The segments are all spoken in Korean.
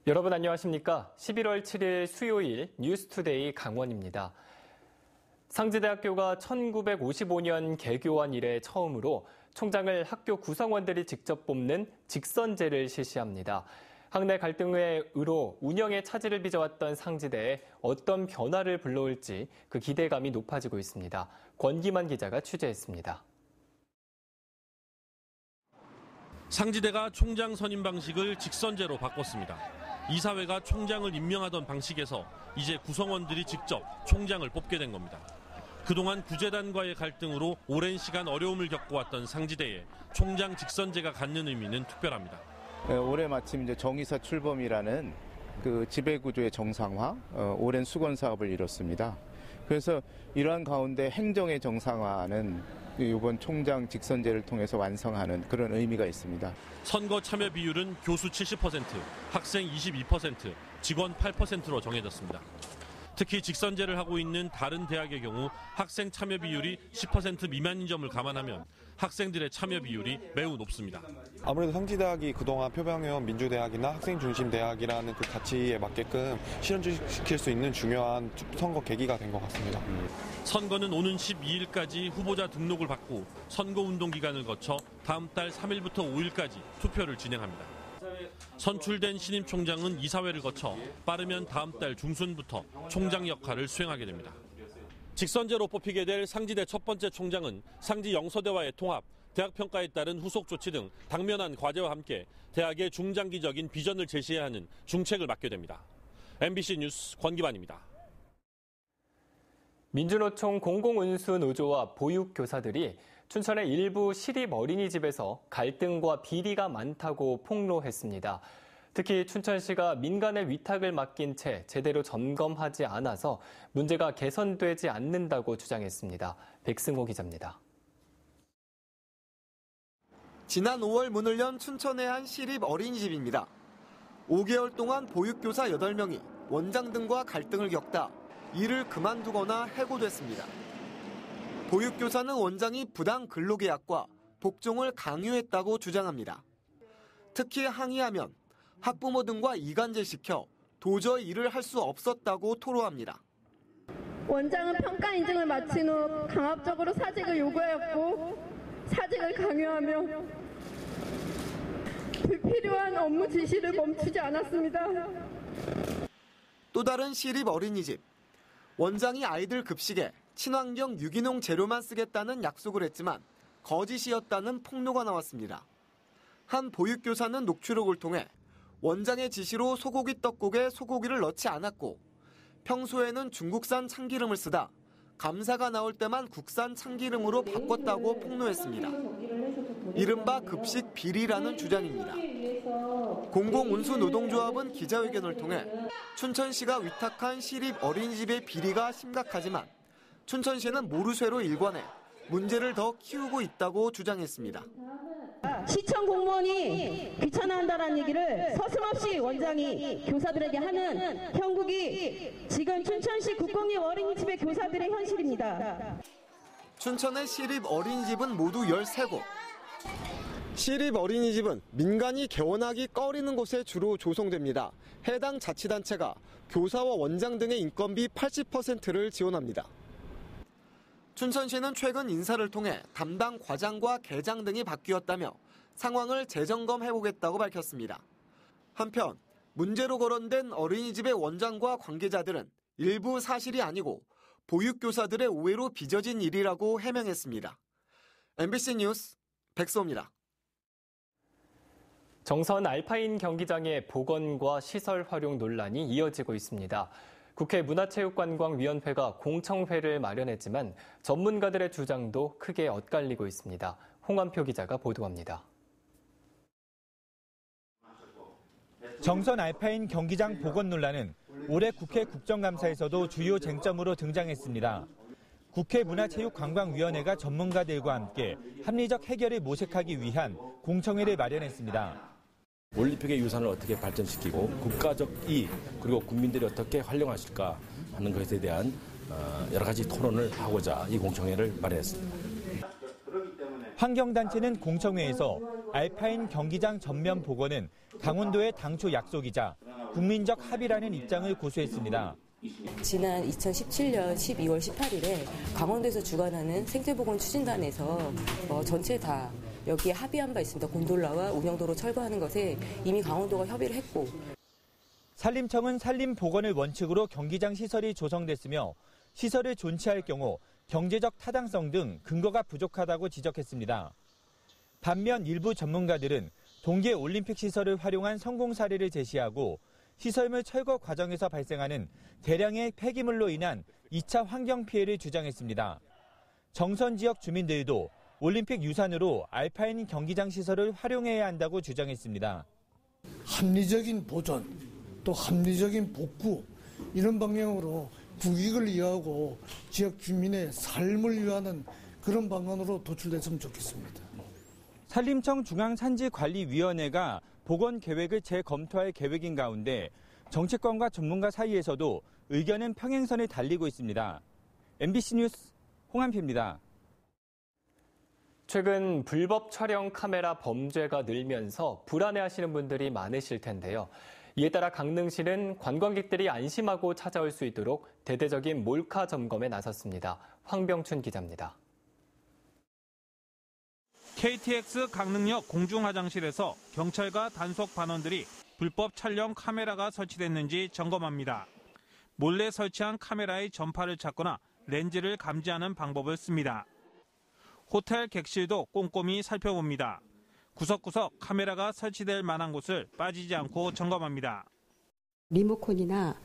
여러분 안녕하십니까? 11월 7일 수요일 뉴스투데이 강원입니다. 상지대학교가 1955년 개교한 이래 처음으로 총장을 학교 구성원들이 직접 뽑는 직선제를 실시합니다. 학내 갈등의 의로 운영에 차질을 빚어왔던 상지대에 어떤 변화를 불러올지 그 기대감이 높아지고 있습니다. 권기만 기자가 취재했습니다. 상지대가 총장 선임 방식을 직선제로 바꿨습니다. 이사회가 총장을 임명하던 방식에서 이제 구성원들이 직접 총장을 뽑게 된 겁니다. 그동안 구재단과의 갈등으로 오랜 시간 어려움을 겪어왔던 상지대에 총장 직선제가 갖는 의미는 특별합니다. 올해 마침 이제 정의사 출범이라는 그 지배구조의 정상화, 오랜 수건 사업을 이뤘습니다. 그래서 이러한 가운데 행정의 정상화는 이번 총장 직선제를 통해서 완성하는 그런 의미가 있습니다. 선거 참여 비율은 교수 70%, 학생 22%, 직원 8%로 정해졌습니다. 특히 직선제를 하고 있는 다른 대학의 경우 학생 참여 비율이 10% 미만인 점을 감안하면 학생들의 참여 비율이 매우 높습니다. 아무래도 상지대학이 그동안 표방해온 민주대학이나 학생 중심 대학이라는 그 가치에 맞게끔 실현시킬 수 있는 중요한 선거 계기가 된 것 같습니다. 선거는 오는 12일까지 후보자 등록을 받고 선거운동 기간을 거쳐 다음 달 3일부터 5일까지 투표를 진행합니다. 선출된 신임 총장은 이사회를 거쳐 빠르면 다음 달 중순부터 총장 역할을 수행하게 됩니다. 직선제로 뽑히게 될 상지대 첫 번째 총장은 상지 영서대와의 통합, 대학 평가에 따른 후속 조치 등 당면한 과제와 함께 대학의 중장기적인 비전을 제시해야 하는 중책을 맡게 됩니다. MBC 뉴스 권기만입니다. 민주노총 공공운수노조와 보육교사들이 춘천의 일부 시립 어린이집에서 갈등과 비리가 많다고 폭로했습니다. 특히 춘천시가 민간에 위탁을 맡긴 채 제대로 점검하지 않아서 문제가 개선되지 않는다고 주장했습니다. 백승호 기자입니다. 지난 5월 문을 연 춘천의 한 시립 어린이집입니다. 5개월 동안 보육교사 8명이 원장 등과 갈등을 겪다 일을 그만두거나 해고됐습니다. 보육교사는 원장이 부당 근로계약과 복종을 강요했다고 주장합니다. 특히 항의하면 학부모 등과 이간질시켜 도저히 일을 할 수 없었다고 토로합니다. 원장은 평가 인증을 마친 후 강압적으로 사직을 요구하였고 사직을 강요하며 불필요한 업무 지시를 멈추지 않았습니다. 또 다른 시립 어린이집. 원장이 아이들 급식에 친환경 유기농 재료만 쓰겠다는 약속을 했지만 거짓이었다는 폭로가 나왔습니다. 한 보육교사는 녹취록을 통해 원장의 지시로 소고기 떡국에 소고기를 넣지 않았고 평소에는 중국산 참기름을 쓰다 감사가 나올 때만 국산 참기름으로 바꿨다고 폭로했습니다. 이른바 급식 비리라는 주장입니다. 공공운수노동조합은 기자회견을 통해 춘천시가 위탁한 시립 어린이집의 비리가 심각하지만 춘천시는 모르쇠로 일관해 문제를 더 키우고 있다고 주장했습니다. 시청 공무원이 귀찮아한다는 얘기를 서슴없이 원장이 교사들에게 하는 형국이 지금 춘천시 국공립 어린이집의 교사들의 현실입니다. 춘천의 시립 어린이집은 모두 13곳. 시립 어린이집은 민간이 개원하기 꺼리는 곳에 주로 조성됩니다. 해당 자치단체가 교사와 원장 등의 인건비 80%를 지원합니다. 춘천시는 최근 인사를 통해 담당 과장과 계장 등이 바뀌었다며 상황을 재점검해보겠다고 밝혔습니다. 한편 문제로 거론된 어린이집의 원장과 관계자들은 일부 사실이 아니고 보육교사들의 오해로 빚어진 일이라고 해명했습니다. MBC 뉴스 백소입니다. 정선 알파인 경기장의 복원과 시설 활용 논란이 이어지고 있습니다. 국회 문화체육관광위원회가 공청회를 마련했지만 전문가들의 주장도 크게 엇갈리고 있습니다. 홍한표 기자가 보도합니다. 정선 알파인 경기장 복원 논란은 올해 국회 국정감사에서도 주요 쟁점으로 등장했습니다. 국회 문화체육관광위원회가 전문가들과 함께 합리적 해결을 모색하기 위한 공청회를 마련했습니다. 올림픽의 유산을 어떻게 발전시키고 국가적 이익 그리고 국민들이 어떻게 활용하실까 하는 것에 대한 여러 가지 토론을 하고자 이 공청회를 마련했습니다. 환경단체는 공청회에서 알파인 경기장 전면 복원은 강원도의 당초 약속이자 국민적 합의라는 입장을 고수했습니다. 지난 2017년 12월 18일에 강원도에서 주관하는 생태보건 추진단에서 전체 다 여기에 합의한 바 있습니다. 곤돌라와 운영도로 철거하는 것에 이미 강원도가 협의를 했고. 산림청은 산림보건을 원칙으로 경기장 시설이 조성됐으며 시설을 존치할 경우 경제적 타당성 등 근거가 부족하다고 지적했습니다. 반면 일부 전문가들은 동계올림픽 시설을 활용한 성공 사례를 제시하고 시설물 철거 과정에서 발생하는 대량의 폐기물로 인한 2차 환경 피해를 주장했습니다. 정선 지역 주민들도 올림픽 유산으로 알파인 경기장 시설을 활용해야 한다고 주장했습니다. 합리적인 보존, 또 합리적인 복구 이런 방향으로 국익을 위하고 지역 주민의 삶을 위하는 그런 방안으로 도출됐으면 좋겠습니다. 산림청 중앙산지관리위원회가 보건 계획을 재검토할 계획인 가운데 정치권과 전문가 사이에서도 의견은 평행선을 달리고 있습니다. MBC 뉴스 홍한표입니다. 최근 불법 촬영 카메라 범죄가 늘면서 불안해하시는 분들이 많으실 텐데요. 이에 따라 강릉시는 관광객들이 안심하고 찾아올 수 있도록 대대적인 몰카 점검에 나섰습니다. 황병춘 기자입니다. KTX 강릉역 공중화장실에서 경찰과 단속 반원들이 불법 촬영 카메라가 설치됐는지 점검합니다. 몰래 설치한 카메라의 전파를 찾거나 렌즈를 감지하는 방법을 씁니다. 호텔 객실도 꼼꼼히 살펴봅니다. 구석구석 카메라가 설치될 만한 곳을 빠지지 않고 점검합니다. 리모컨이나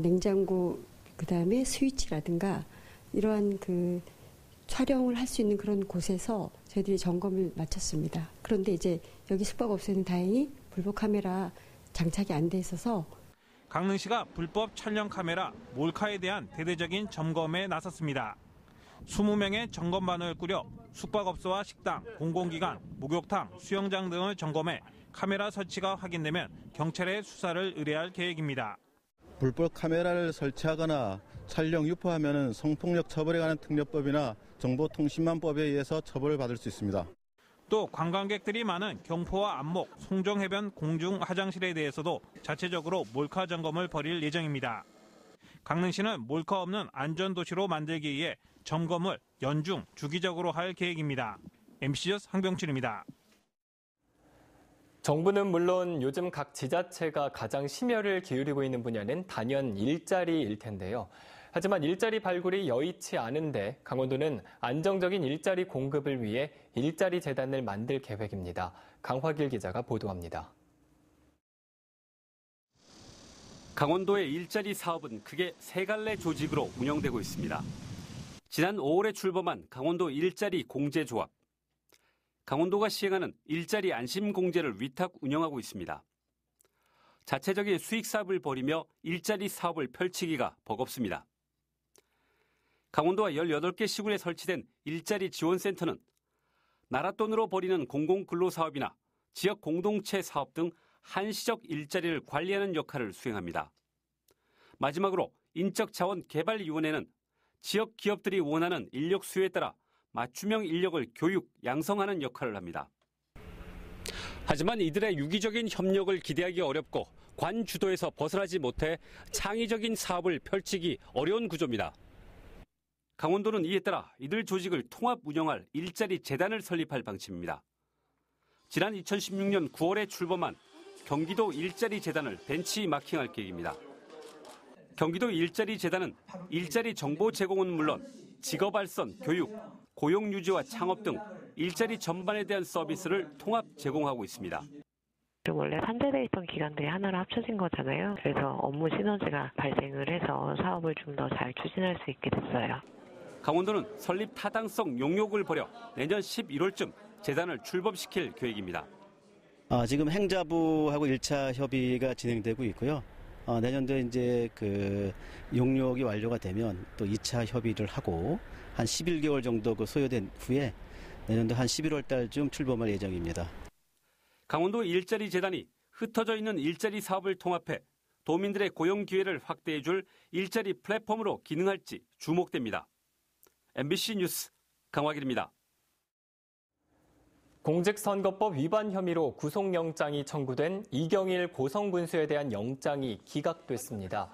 냉장고, 그다음에 스위치라든가 이러한 촬영을 할 수 있는 그런 곳에서 저희들이 점검을 마쳤습니다. 그런데 이제 여기 숙박업소에는 다행히 불법 카메라 장착이 안 돼 있어서 강릉시가 불법 촬영 카메라 몰카에 대한 대대적인 점검에 나섰습니다. 20명의 점검반을 꾸려 숙박업소와 식당, 공공기관, 목욕탕, 수영장 등을 점검해 카메라 설치가 확인되면 경찰에 수사를 의뢰할 계획입니다. 불법 카메라를 설치하거나 촬영 유포하면 성폭력 처벌에 관한 특례법이나 정보통신망법에 의해서 처벌을 받을 수 있습니다. 또 관광객들이 많은 경포와 안목, 송정해변 공중화장실에 대해서도 자체적으로 몰카 점검을 벌일 예정입니다. 강릉시는 몰카 없는 안전도시로 만들기 위해 점검을 연중, 주기적으로 할 계획입니다. MBC 뉴스 황병춘입니다. 정부는 물론 요즘 각 지자체가 가장 심혈을 기울이고 있는 분야는 단연 일자리일 텐데요. 하지만 일자리 발굴이 여의치 않은데 강원도는 안정적인 일자리 공급을 위해 일자리 재단을 만들 계획입니다. 강화길 기자가 보도합니다. 강원도의 일자리 사업은 크게 세 갈래 조직으로 운영되고 있습니다. 지난 5월에 출범한 강원도 일자리 공제조합. 강원도가 시행하는 일자리 안심공제를 위탁 운영하고 있습니다. 자체적인 수익사업을 벌이며 일자리 사업을 펼치기가 버겁습니다. 강원도와 18개 시군에 설치된 일자리 지원센터는 나라 돈으로 벌이는 공공근로사업이나 지역 공동체 사업 등 한시적 일자리를 관리하는 역할을 수행합니다. 마지막으로 인적자원개발위원회는 지역 기업들이 원하는 인력 수요에 따라 맞춤형 인력을 교육, 양성하는 역할을 합니다. 하지만 이들의 유기적인 협력을 기대하기 어렵고 관 주도에서 벗어나지 못해 창의적인 사업을 펼치기 어려운 구조입니다. 강원도는 이에 따라 이들 조직을 통합 운영할 일자리 재단을 설립할 방침입니다. 지난 2016년 9월에 출범한 경기도 일자리 재단을 벤치마킹할 계획입니다. 경기도 일자리 재단은 일자리 정보 제공은 물론 직업 알선, 교육, 고용 유지와 창업 등 일자리 전반에 대한 서비스를 통합 제공하고 있습니다. 원래 산재돼 있던 기관들이 하나로 합쳐진 거잖아요. 그래서 업무 시너지가 발생을 해서 사업을 좀 더 잘 추진할 수 있게 됐어요. 강원도는 설립 타당성 용역을 벌여 내년 11월쯤 재단을 출범시킬 계획입니다. 지금 행자부하고 1차 협의가 진행되고 있고요. 내년도에 이제 용역이 완료가 되면 또 2차 협의를 하고 한 11개월 정도 소요된 후에 내년도 한 11월 달쯤 출범할 예정입니다. 강원도 일자리 재단이 흩어져 있는 일자리 사업을 통합해 도민들의 고용 기회를 확대해 줄 일자리 플랫폼으로 기능할지 주목됩니다. MBC 뉴스 강화길입니다. 공직선거법 위반 혐의로 구속영장이 청구된 이경일 고성군수에 대한 영장이 기각됐습니다.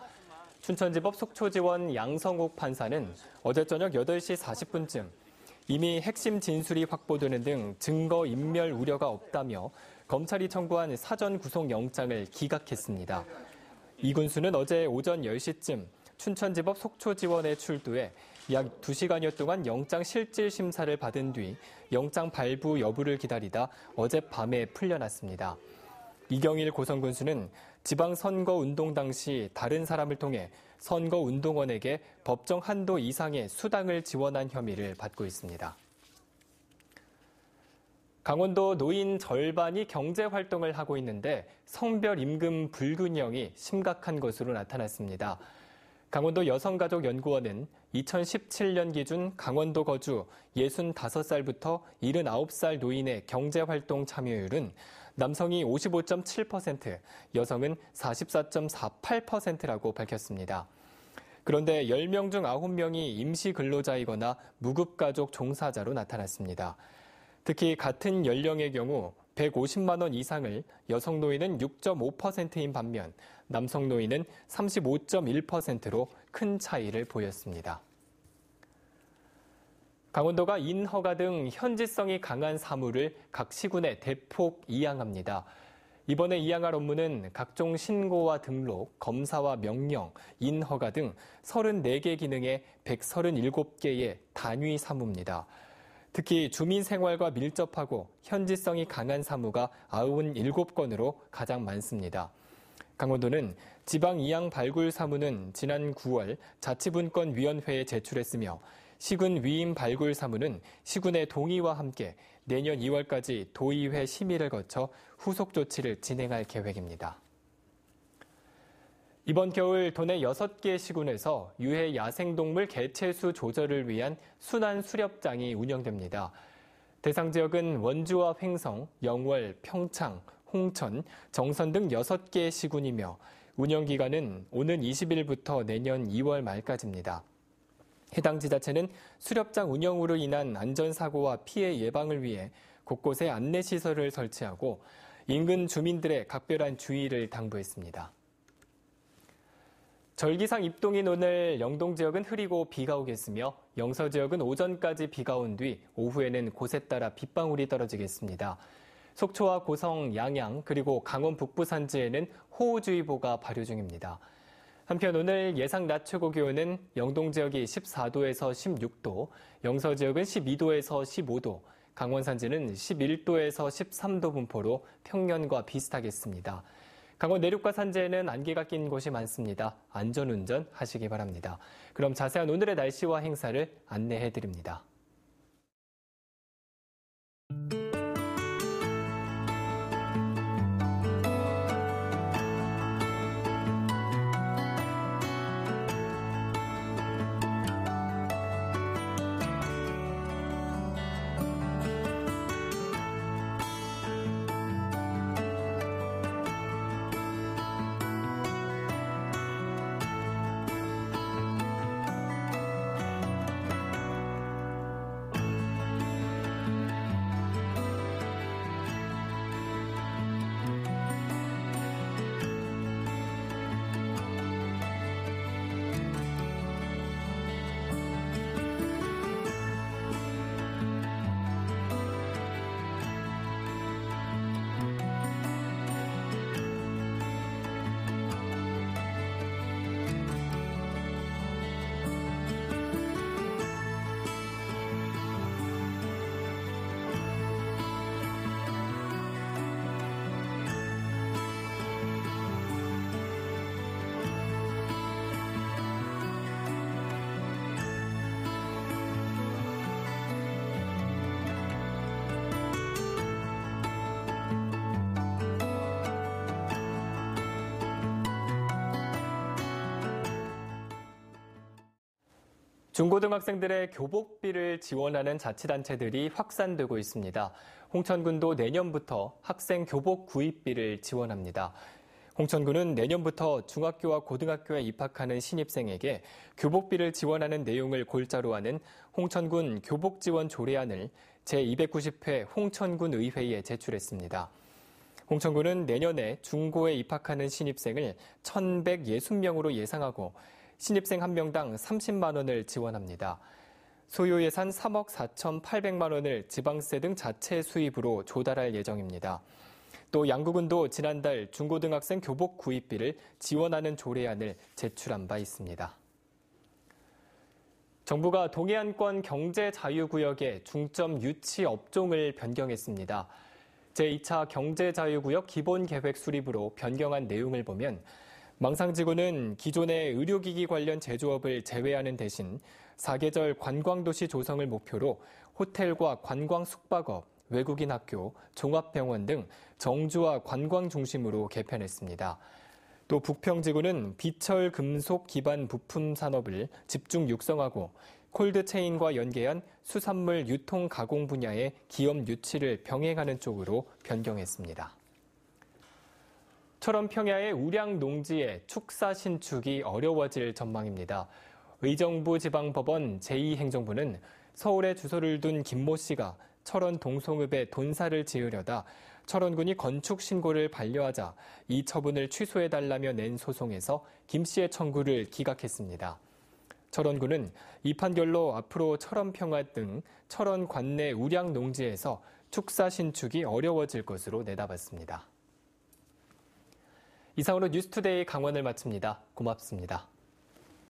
춘천지법 속초지원 양성욱 판사는 어제 저녁 8시 40분쯤 이미 핵심 진술이 확보되는 등 증거 인멸 우려가 없다며 검찰이 청구한 사전 구속영장을 기각했습니다. 이 군수는 어제 오전 10시쯤 춘천지법 속초지원에 출두해 약 2시간여 동안 영장 실질 심사를 받은 뒤 영장 발부 여부를 기다리다 어젯밤에 풀려났습니다. 이경일 고성군수는 지방선거 운동 당시 다른 사람을 통해 선거운동원에게 법정 한도 이상의 수당을 지원한 혐의를 받고 있습니다. 강원도 노인 절반이 경제활동을 하고 있는데 성별 임금 불균형이 심각한 것으로 나타났습니다. 강원도 여성가족연구원은 2017년 기준 강원도 거주 65살부터 79살 노인의 경제활동 참여율은 남성이 55.7%, 여성은 44.48%라고 밝혔습니다. 그런데 10명 중 9명이 임시근로자이거나 무급가족 종사자로 나타났습니다. 특히 같은 연령의 경우 150만 원 이상을 여성 노인은 6.5%인 반면 남성 노인은 35.1%로 큰 차이를 보였습니다. 강원도가 인허가 등 현지성이 강한 사무를 각 시군에 대폭 이양합니다. 이번에 이양할 업무는 각종 신고와 등록, 검사와 명령, 인허가 등 34개 기능의 137개의 단위 사무입니다. 특히 주민 생활과 밀접하고 현지성이 강한 사무가 97건으로 가장 많습니다. 강원도는 지방 이양 발굴 사무는 지난 9월 자치분권위원회에 제출했으며 시군 위임 발굴 사무는 시군의 동의와 함께 내년 2월까지 도의회 심의를 거쳐 후속 조치를 진행할 계획입니다. 이번 겨울 도내 6개 시군에서 유해 야생동물 개체수 조절을 위한 순환 수렵장이 운영됩니다. 대상 지역은 원주와 횡성, 영월, 평창, 홍천, 정선 등 6개 시군이며 운영 기간은 오는 20일부터 내년 2월 말까지입니다. 해당 지자체는 수렵장 운영으로 인한 안전사고와 피해 예방을 위해 곳곳에 안내시설을 설치하고 인근 주민들의 각별한 주의를 당부했습니다. 절기상 입동인 오늘 영동 지역은 흐리고 비가 오겠으며 영서 지역은 오전까지 비가 온 뒤 오후에는 곳에 따라 빗방울이 떨어지겠습니다. 속초와 고성, 양양 그리고 강원 북부 산지에는 호우주의보가 발효 중입니다. 한편 오늘 예상 낮 최고 기온은 영동 지역이 14도에서 16도, 영서 지역은 12도에서 15도, 강원 산지는 11도에서 13도 분포로 평년과 비슷하겠습니다. 강원 내륙과 산지에는 안개가 낀 곳이 많습니다. 안전운전 하시기 바랍니다. 그럼 자세한 오늘의 날씨와 행사를 안내해드립니다. 중고등학생들의 교복비를 지원하는 자치단체들이 확산되고 있습니다. 홍천군도 내년부터 학생 교복 구입비를 지원합니다. 홍천군은 내년부터 중학교와 고등학교에 입학하는 신입생에게 교복비를 지원하는 내용을 골자로 하는 홍천군 교복지원 조례안을 제290회 홍천군 의회에 제출했습니다. 홍천군은 내년에 중고에 입학하는 신입생을 1,160명으로 예상하고 신입생 1명당 30만 원을 지원합니다. 소요 예산 3억 4,800만 원을 지방세 등 자체 수입으로 조달할 예정입니다. 또 양구군도 지난달 중고등학생 교복 구입비를 지원하는 조례안을 제출한 바 있습니다. 정부가 동해안권 경제자유구역의 중점 유치 업종을 변경했습니다. 제2차 경제자유구역 기본계획 수립으로 변경한 내용을 보면 망상지구는 기존의 의료기기 관련 제조업을 제외하는 대신 사계절 관광도시 조성을 목표로 호텔과 관광 숙박업, 외국인 학교, 종합병원 등 정주와 관광 중심으로 개편했습니다. 또 북평지구는 비철 금속 기반 부품 산업을 집중 육성하고 콜드체인과 연계한 수산물 유통 가공 분야의 기업 유치를 병행하는 쪽으로 변경했습니다. 철원 평야의 우량 농지의 축사 신축이 어려워질 전망입니다. 의정부 지방법원 제2행정부는 서울에 주소를 둔 김모 씨가 철원 동송읍에 돈사를 지으려다 철원군이 건축 신고를 반려하자 이 처분을 취소해달라며 낸 소송에서 김 씨의 청구를 기각했습니다. 철원군은 이 판결로 앞으로 철원평화 등 철원 관내 우량 농지에서 축사 신축이 어려워질 것으로 내다봤습니다. 이상으로 뉴스투데이 강원을 마칩니다. 고맙습니다.